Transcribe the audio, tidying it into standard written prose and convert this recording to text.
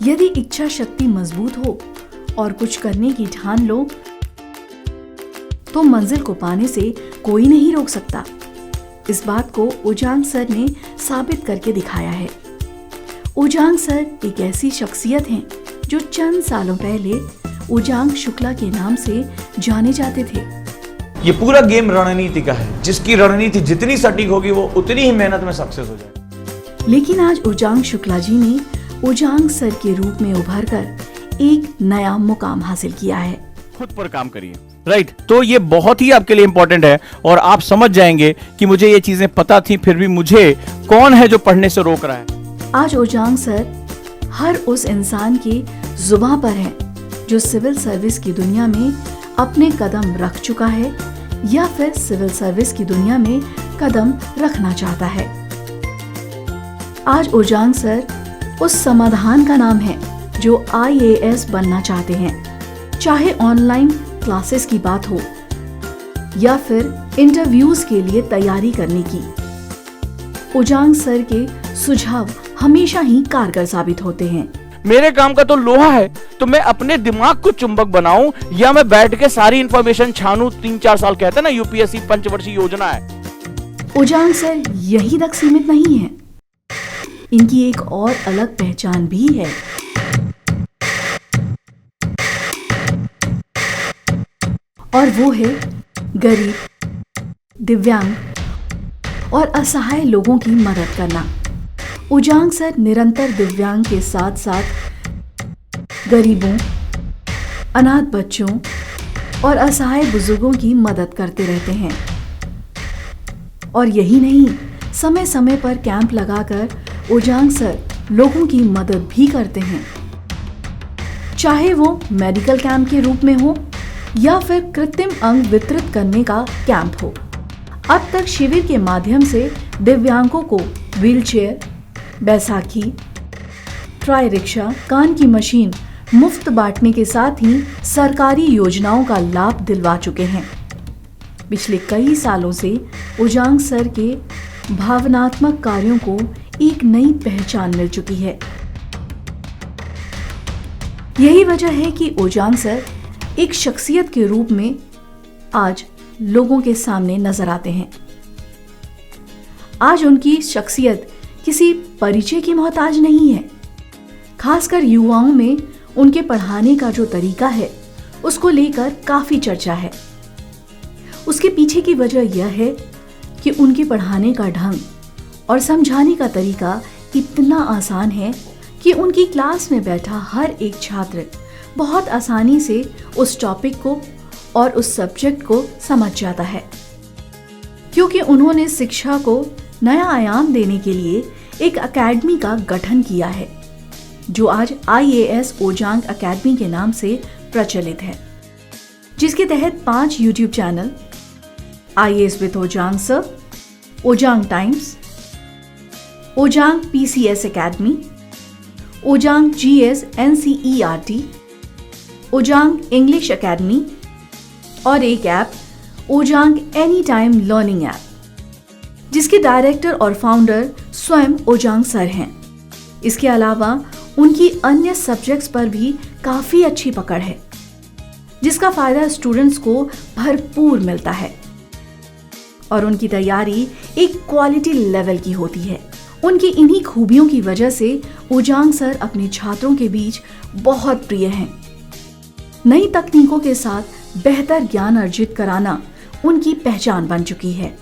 यदि इच्छा शक्ति मजबूत हो और कुछ करने की ठान लो तो मंजिल को पाने से कोई नहीं रोक सकता। इस बात को ओजांग सर ने साबित करके दिखाया है। ओजांग सर एक ऐसी शख्सियत हैं जो चंद सालों पहले ओजांग शुक्ला के नाम से जाने जाते थे। ये पूरा गेम रणनीति का है, जिसकी रणनीति जितनी सटीक होगी वो उतनी ही मेहनत में सक्सेस हो जाएगी। लेकिन आज ओजांग शुक्ला जी ने ओजांग सर के रूप में उभर कर एक नया मुकाम हासिल किया है। खुद पर काम करिए, राइट? तो ये बहुत ही आपके लिए इंपॉर्टेंट है और आप समझ जाएंगे कि मुझे ये चीजें पता थी, फिर भी मुझे कौन है जो पढ़ने से रोक रहा है। आज ओजांग सर हर उस इंसान की जुबान पर है जो सिविल सर्विस की दुनिया में अपने कदम रख चुका है या फिर सिविल सर्विस की दुनिया में कदम रखना चाहता है। आज ओजांग सर उस समाधान का नाम है जो IAS बनना चाहते हैं। चाहे ऑनलाइन क्लासेस की बात हो या फिर इंटरव्यूज के लिए तैयारी करने की, ओजांग सर के सुझाव हमेशा ही कारगर साबित होते हैं। मेरे काम का तो लोहा है, तो मैं अपने दिमाग को चुंबक बनाऊं या मैं बैठ के सारी इंफॉर्मेशन छानूं। 3-4 साल कहते हैं ना, UPSC पंचवर्षीय योजना है। ओजांग सर यही तक सीमित नहीं है, इनकी एक और अलग पहचान भी है। और वो है गरीब, दिव्यांग और असहाय लोगों की मदद करना। ओजांग सर निरंतर दिव्यांग के साथ साथ गरीबों, अनाथ बच्चों और असहाय बुजुर्गों की मदद करते रहते हैं। और यही नहीं, समय समय पर कैंप लगाकर ओजांग सर लोगों की मदद भी करते हैं, चाहे वो मेडिकल कैंप के रूप में हो या फिर कृत्रिम अंग वितरित करने का कैंप हो। अब तक शिविर के माध्यम से दिव्यांगों को व्हीलचेयर, बैसाखी, ट्राई रिक्शा, कान की मशीन मुफ्त बांटने के साथ ही सरकारी योजनाओं का लाभ दिलवा चुके हैं। पिछले कई सालों से ओजांग सर के भावनात्मक कार्यों को एक नई पहचान मिल चुकी है। यही वजह है कि ओजांग सर एक शख्सियत के रूप में आज लोगों के सामने नजर आते हैं। आज उनकी शख्सियत किसी परिचय की मोहताज नहीं है। खासकर युवाओं में उनके पढ़ाने का जो तरीका है उसको लेकर काफी चर्चा है। उसके पीछे की वजह यह है कि उनके पढ़ाने का ढंग और समझाने का तरीका इतना आसान है कि उनकी क्लास में बैठा हर एक छात्र बहुत आसानी से उस टॉपिक को और उस सब्जेक्ट को समझ जाता है, क्योंकि उन्होंने शिक्षा को नया आयाम देने के लिए एक एकेडमी का गठन किया है जो आज IAS ओजांग एकेडमी के नाम से प्रचलित है, जिसके तहत 5 YouTube channel IAS with Ojaank sir, Ojaank times, Ojaank PCS academy, Ojaank GS NCERT, Ojaank English academy और एक app Ojaank any time learning app, जिसके डायरेक्टर और फाउंडर स्वयं ओजांग सर हैं। इसके अलावा उनकी अन्य सब्जेक्ट्स पर भी काफी अच्छी पकड़ है, जिसका फायदा स्टूडेंट्स को भरपूर मिलता है और उनकी तैयारी एक क्वालिटी लेवल की होती है। उनकी इन्हीं खूबियों की वजह से ओजांग सर अपने छात्रों के बीच बहुत प्रिय हैं। नई तकनीकों के साथ बेहतर ज्ञान अर्जित कराना उनकी पहचान बन चुकी है।